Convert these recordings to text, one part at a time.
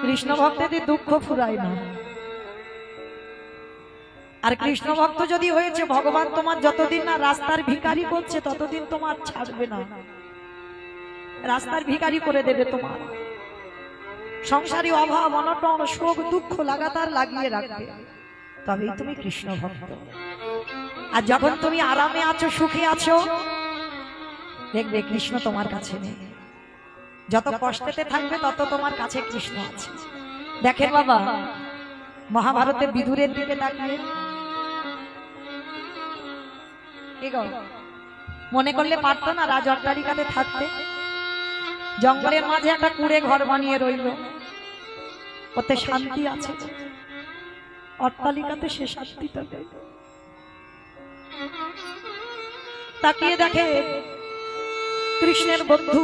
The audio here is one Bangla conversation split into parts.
কৃষ্ণ ভক্তদের দুঃখ ফুরায় না। আর কৃষ্ণ ভক্ত যদি হয়েছে, ভগবান তোমার যতদিন না রাস্তার ভিখারি করছে ততদিন তোমার ছাড়বে না, রাস্তার ভিখারি করে দেবে। তোমার সংসারী অভাব অনটন শোক দুঃখ লাগাতার লাগিয়ে রাখবে, তবেই তুমি কৃষ্ণ ভক্ত। আর যখন তুমি আরামে আছো, সুখে আছো, দেখবে কৃষ্ণ তোমার কাছে নেই। যত কষ্টেতে থাকবে তত তোমার কাছে কৃষ্ণ আছে। দেখেন বাবা, মহাভারতে বিদুরের দিকে তাকিয়ে মনে করলে পারতো না রাজ অট্টালিকাতে থাকতে? জঙ্গলের মাঝে একটা কুড়ে ঘর বানিয়ে রইল, ওতে শান্তি আছে। অট্টালিকাতে সে শান্তিটা নেই। তাকিয়ে দেখে কৃষ্ণের বন্ধু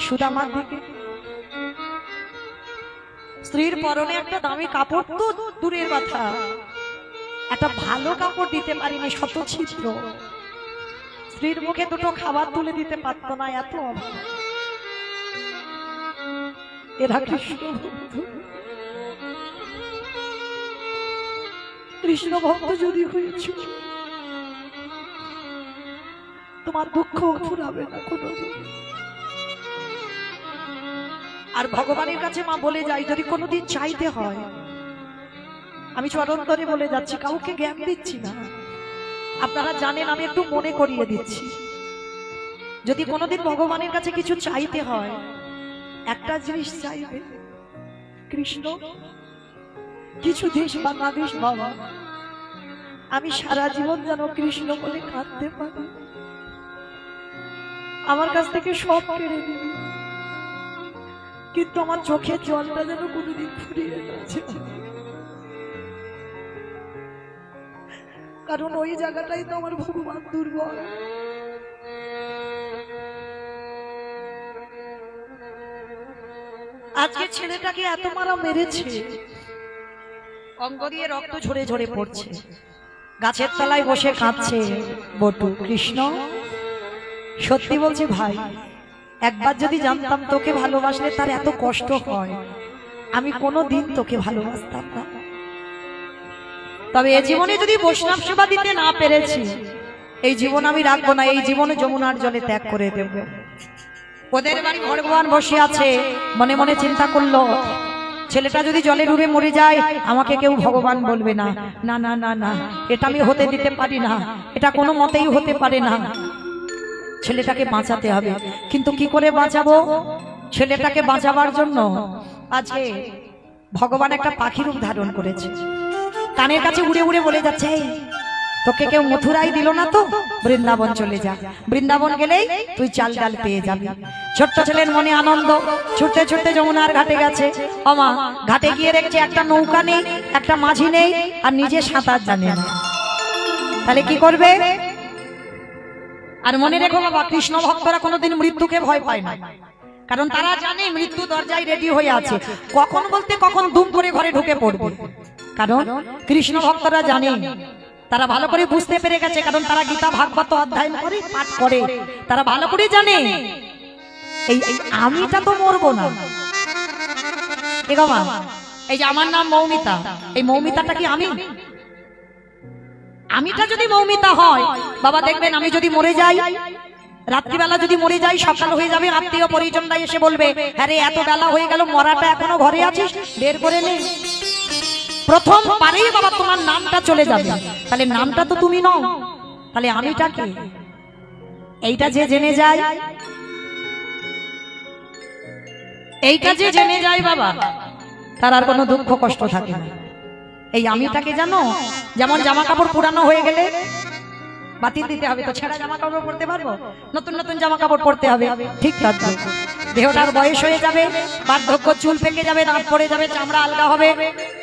সুদামার দিকে। স্ত্রীর পরনে একটা দামি কাপড় তো দূরের কথা, একটা ভালো কাপড় দিতে পারিনি, শত ছিদ্র। স্ত্রীর মুখে দুটো খাবার তুলে দিতে পারত না, এত অভাব। এরা কৃষ্ণ ভক্ত। কৃষ্ণ ভক্ত যদি হয়েছে, তোমার দুঃখ ফুরাবে না কোনোদিন। আর ভগবানের কাছে মা বলে যাই, যদি কোনোদিন চাইতে হয়, আমি চরণ ধরে বলে যাচ্ছি, কাউকে জ্ঞান দিচ্ছি না, আপনারা জানেন, আমি একটু মনে করিয়ে দিচ্ছি। যদি কোনোদিন ভগবানের কাছে কিছু চাইতে হয়, একটা জিনিস চাইবে, কৃষ্ণ কিছু দেশ বাংলাদেশ বাবা, আমি সারা জীবন যেন কৃষ্ণ বলে কাঁদতে পারি, আমার কাছ থেকে সব কেড়ে দিবি, কিন্তু আমার চোখের জলটা যেন কোনোদিন ফুরিয়ে যাচ্ছে। কারণ ওই জায়গাটাই তো আমার ভগবান দুর্বল। আজকে ছেলেটাকে এত মারা মেরেছে, অঙ্গ দিয়ে রক্ত ঝরে ঝরে পড়ছে, গাছের তলায় বসে কাঁদছে বটু। কৃষ্ণ সত্যি বলছি ভাই, একবার যদি জানতাম তোকে ভালোবাসলে তার এত কষ্ট হয়, আমি কোনোদিন তোকে ভালোবাসতাম না। তবে এই জীবনে যদি বৈষ্ণব সেবা দিতে না পেরেছি, এই জীবন আমি রাখবো না, এই জীবনে যমুনার জলে ত্যাগ করে দেব। ওদের বাড়ি ভগবান বসে আছে, মনে মনে চিন্তা করলো, ছেলেটা যদি জলে ডুবে মরে যায়, আমাকে কেউ ভগবান বলবে না। না না না না, এটা আমি হতে দিতে পারি না, এটা কোনো মতেই হতে পারে না। ছেলেটাকে বাঁচাতে হবে, কিন্তু কি করে বাঁচাবো? ছেলেটাকে বাঁচাবার জন্য আজকে ভগবান একটা পাখি রূপ ধারণ করেছে, কানের কাছে উড়ে উড়ে বলে যাচ্ছে, তোকে কেউ মথুরাই দিল না তো, বৃন্দাবন চলে যা, বৃন্দাবন গেলেই তুই চাল ডাল পেয়ে যাবি। ছোট্ট ছেলের মনে আনন্দ, ছুটতে ছুটতে যমুনার ঘাটে গেছে। আমা ঘাটে গিয়ে দেখছে একটা নৌকা নেই, একটা মাঝি নেই, আর নিজে সাঁতার জানে না। তাহলে কি করবে? আর মনে রেখো বাবা, কৃষ্ণ ভক্তরা কোনোদিন মৃত্যুকে ভয় পায় না, কারণ তারা জানে মৃত্যু দরজায় রেডি হয়ে আছে, কখন বলতে কখন দুম করে ঘরে ঢুকে পড়বে। কারণ কৃষ্ণ ভক্তরা জানে, তারা ভালো করে বুঝতে পেরে গেছে, কারণ তারা গীতা ভাগবত অধ্যয়ন করে, পাঠ করে, তারা ভালো করে জানে এই আমিটা তো মরবো না। এই বাবা, এই যে আমার নাম মৌমিতা, এই মৌমিতাটা কি আমি? আমিটা যদি মৌমিতা হয় বাবা, দেখবেন আমি যদি মরে যাই, রাত্রিবেলা যদি মরে যাই, সকাল হয়ে যাবে, আত্মীয় পরিজনরা এসে বলবে, আরে এত বেলা হয়ে গেল, মরাটা এখনো ঘরে আছিস, বের করে নে। প্রথম পারেই বাবা তোমার নামটা চলে যাবে। তাহলে নামটা তো তুমি নও, তাহলে আমিটা কে? এইটা যে জেনে যায়, এইটা যে জেনে যায় বাবা, তার আর কোনো দুঃখ কষ্ট থাকে না। এই আমিটাকে জানো, যেমন জামা কাপড় পুরানো হয়ে গেলে বাতিল দিতে হবে, তো ছেঁড়া জামা কাপড় পরতে পারবো? নতুন নতুন জামা কাপড় পরতে হবে। ঠিক তার দেহটার বয়স হয়ে যাবে, বার্ধক্য, চুল পেকে যাবে, দাঁত পড়ে যাবে, চামড়া আলগা হবে,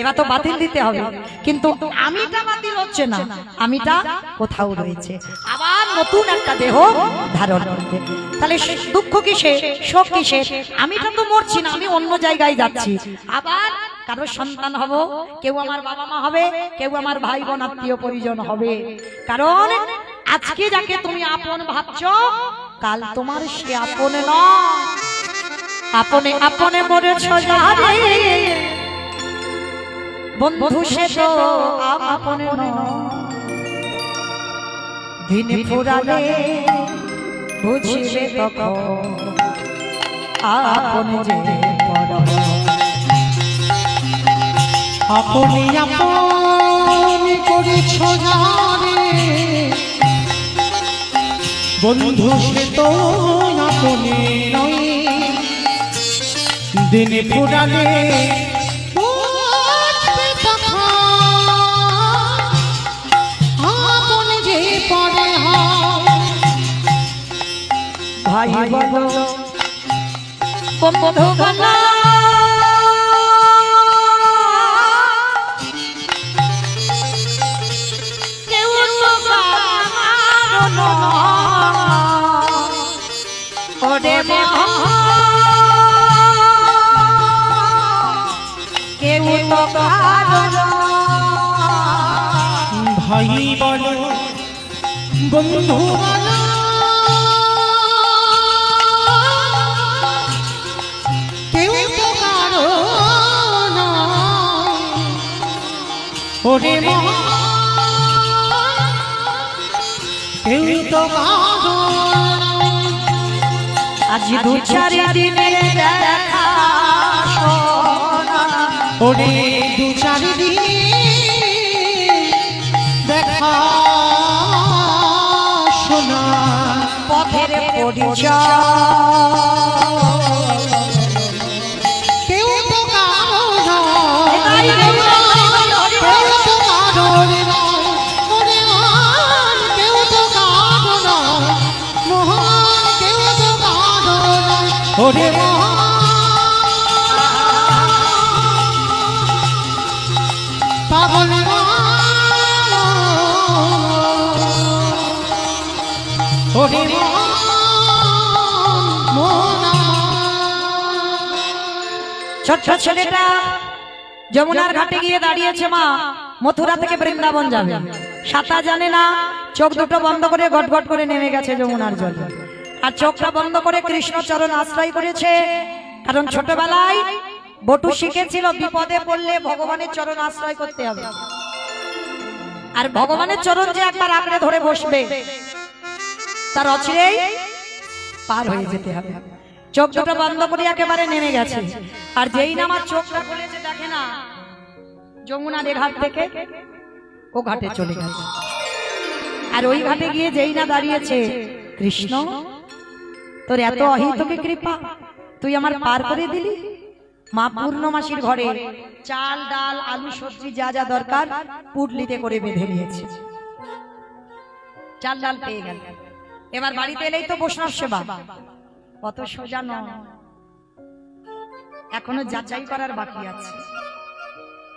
এবার তো বাতিল দিতে হবে। কিন্তু আমিটা বাতিল হচ্ছে না, আমিটা কোথাও রয়েছে, আবার নতুন একটা দেহ ধারণ করবে। তাহলে দুঃখ কিসে, শোক কিসে? আমিটা তো মরছি না, আমি অন্য জায়গায় যাচ্ছি, আবার কারো সন্তান হব, কেউ আমার বাবা মা হবে, কেউ আমার ভাই বোন আত্মীয় পরিজন হবে। কারণ আজকে যাকে তুমি আপন ভাবছো, কাল তোমার সে আপন নয়। আপনে আপনে মরেছ যারে বন্ধু সে তো আপনে দিন ফুরালে বুঝিবে তখন আপনে যে পর আপনি আপনি করেছ যারে বন্ধু সে তো আপনি নয় দিন ফুরালে আপনি যে পরে ভাই বলো বন্ধু বলো কেউ তো কারো ওরে কেউ তো কারো ভাই বলো বন্ধু বলো কেউ তো কারো ওরে কেউ তো কারো আজ দু চার দিনের দেখা ওরে দু চার দিন দেখা শোনা পথের পরিচয় কেউ তো কারো কেউ তো কারো ওরে কেউ তো কারো মহান কেউ তো কারো ওরে পাগল ওরে ছোট্ট ছেলেটা যমুনার ঘাটে গিয়ে দাঁড়িয়েছে মা মথুরা থেকে বৃন্দাবন যাবে সাঁতার জানে না চোখ দুটো বন্ধ করে গটগট করে নেমে গেছে যমুনার জলে আর চোখটা বন্ধ করে কৃষ্ণ চরণ আশ্রয় করেছে কারণ ছোটবেলায় বটু শিখেছিল বিপদে পড়লে ভগবানের চরণ আশ্রয় করতে হবে আর ভগবানের চরণ যে একবার আঁকড়ে ধরে বসবে তার অচিরেই পার হয়ে যেতে হবে চোখ দুটো বন্ধ করে একেবারে নেমে গেছে আর যেই না আমার চোখটা খুলেছে দেখে না যমুনার ঘাট থেকে ও ঘাটে চলে গেছে আর ওই ঘাটে গিয়ে যেই না দাঁড়িয়েছে কৃষ্ণ তোর এত অহিতকে কৃপা তুই আমার পার করে দিলি মা পূর্ণমাসীর ঘরে চাল ডাল আলু সবজি যা যা দরকার পুটলিতে করে বেঁধে নিয়েছে চাল ডাল পেয়ে গেল এবার বাড়িতে এলেই তো বৈষ্ণব সেবা কত সোজা নয় এখনো যাচাই করার বাকি আছে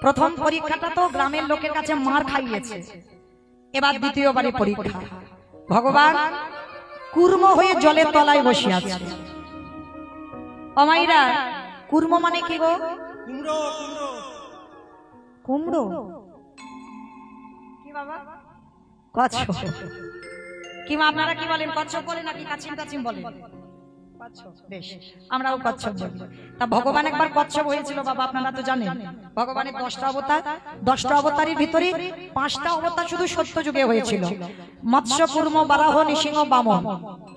প্রথম পরীক্ষাটা তো গ্রামের লোকের কাছে মার খাইয়েছে এবার দ্বিতীয়বারে পরীক্ষা ভগবান কুর্ম হয়ে জলের তলায় বসে আছে অমাইরা কুর্ম মানে কি গো কুমড়ো কুমড়ো কি বাবা কচ্ছপ কি মা আপনারা কি বলেন কচ্ছপ বলে নাকি কাচিম কাচিম বলেন বেশ আমরাও কচ্ছপ বলি তা ভগবান একবার কচ্ছপ হয়েছিল বাবা আপনারা তো জানেন ভগবানের 10টা অবতার 10টা অবতারের ভিতরে 5টা অবতার শুধু সত্য যুগে হয়েছিল মৎস্য কুর্ম বারাহ নৃসিংহ বামন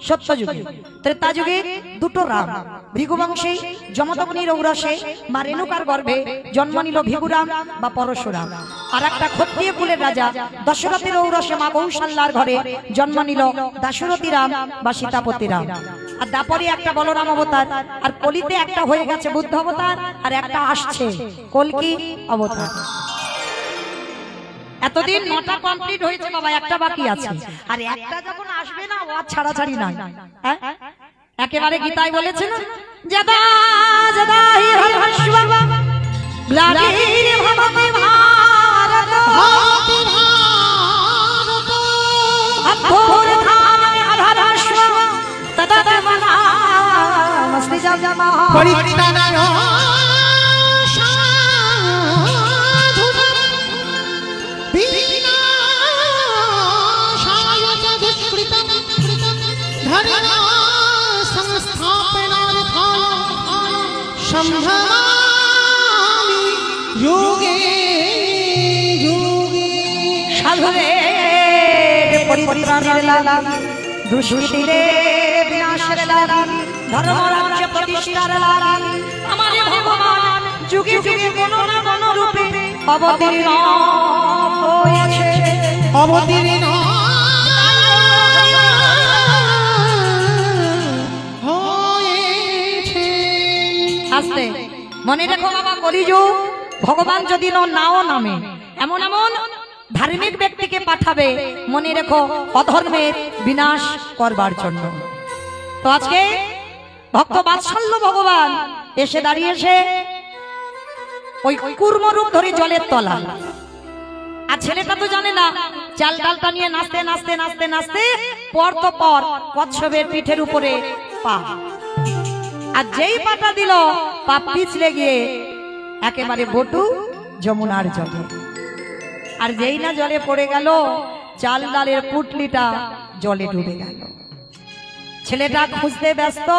সত্য যুগে ত্রেতা যুগে দুটো রাম ভৃগুবংশে যমদগ্নির ঔরসে মা রেণুকার গর্ভে জন্ম নিল ভিগুরাম বা পরশুরাম আর একটা ক্ষত্রিয় কুলের রাজা দশরথের ঔরসে মা কৌশল্যার ঘরে জন্ম নিল দাশরথী রাম বা সীতাপতি রাম আর দাপরে একটা বলরাম অবতার আর কলিতে একটা হয়ে গেছে বুদ্ধ অবতার আর একটা আসছে কলকি অবতার এতদিন 9টা কমপ্লিট হয়েছে বাবা একটা বাকি আছে আর একটা যখন আসবে না ও ছাড়াছাড়ি নাই হ্যাঁ একেবারে গীতায় বলেছে না যদা যদা হি হর্ষব গ্লানির ভবতি ভারত অভ্যুত্থানে অধর্ষব তদা দেবানামস্তি জগমঃ পরিত্রাণায় যুগে যুগে সাধুদের পরিত্রাণের লাগি, দুষ্কৃতীদের বিনাশের লাগি, ধর্ম রাজ্য প্রতিষ্ঠার লাগি আমার ভগবান যুগে যুগে কোন না কোন রূপে অবতীর্ণ হয়েছে। অবতীর্ণ হয়েছে। আস্তে মনে রেখো বাবা, কলিযুগ ভগবান যদি নাও নামে, এমন এমন ধার্মিক ব্যক্তিকে পাঠাবে মনে রেখো অধর্মের বিনাশ করবার জন্য। তো আজকে ভক্ত বাৎসল্য ভগবান এসে দাঁড়িয়েছে ওই কুর্মরূপ ধরে জলের তলা। আর ছেলেটা তো জানে না, চাল ডালটা নিয়ে নাচতে নাচতে নাচতে নাচতে পর তো পর কচ্ছপের পিঠের উপরে পা, আর যেই পাটা দিল পা পিছলে গিয়ে একেবারে বটু যমুনার জলে। আর যেই না জলে পড়ে গেল, চাল ডালের পুটলিটা জলে ডুবে গেল। ছেলেটা খুঁজতে ব্যস্ত,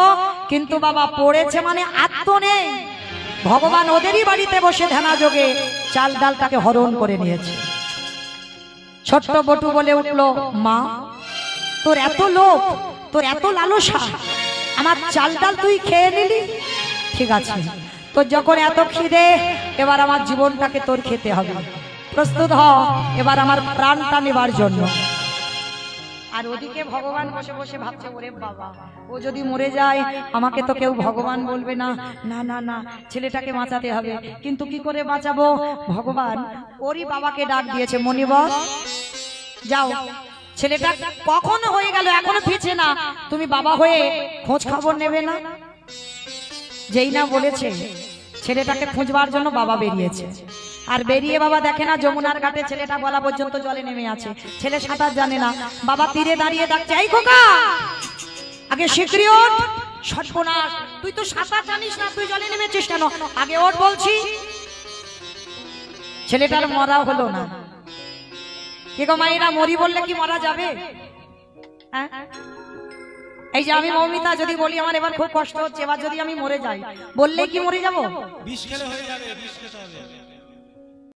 কিন্তু বাবা পড়েছে মানে আত্ম নেই। ভগবান ওদেরই বাড়িতে বসে ধ্যানা যোগে চাল ডালটাকে হরণ করে নিয়েছে। ছোট্ট বটু বলে উঠলো, মা তোর এত লোভ, তোর এত লালসা, আমার চাল ডাল তুই খেয়ে নিলি? ঠিক আছে, তোর যখন এত খিদে, এবার আমার জীবনটাকে তোর খেতে হবে। প্রস্তুত হ এবার আমার প্রাণটা নেবার জন্য। আর ওদিকে ভগবান বসে বসে ভাবছে, ওরে বাবা, ও যদি মরে যায় আমাকে তো কেউ ভগবান বলবে না। না না না, ছেলেটাকে বাঁচাতে হবে। কিন্তু কি করে বাঁচাবো? ভগবান ওরই বাবাকে ডাক দিয়েছে, মনিবর যাও, ছেলেটা কখন হয়ে গেল এখনো ফিরছে না, তুমি বাবা হয়ে খোঁজ খবর নেবে না? যেই না বলেছে, ছেলেটাকে খুঁজবার জন্য বাবা বেরিয়েছে। আর বেরিয়ে বাবা দেখে না যমুনার ঘাটে ছেলেটা গলা পর্যন্ত জলে নেমে আছে। ছেলে সাঁতার জানে না, বাবা তীরে দাঁড়িয়ে ডাকছে, এই খোকা আগে শিগগিরি ওঠ। সর্বনাশ, তুই তো সাঁতার জানিস না, তুই জলে নেমেছিস কেন? আগে ওঠ বলছি। ছেলেটার মরা হলো না। কে গো মায়েরা, মরি বললে কি মরা যাবে? হ্যাঁ, এই যে আমি মৌমিতা যদি বলি আমার এবার খুব কষ্ট হচ্ছে, এবার যদি আমি মরে যাই, বললে কি মরে যাবো? বিষ খেলে হয়ে যাবে, বিষ খেতে হবে।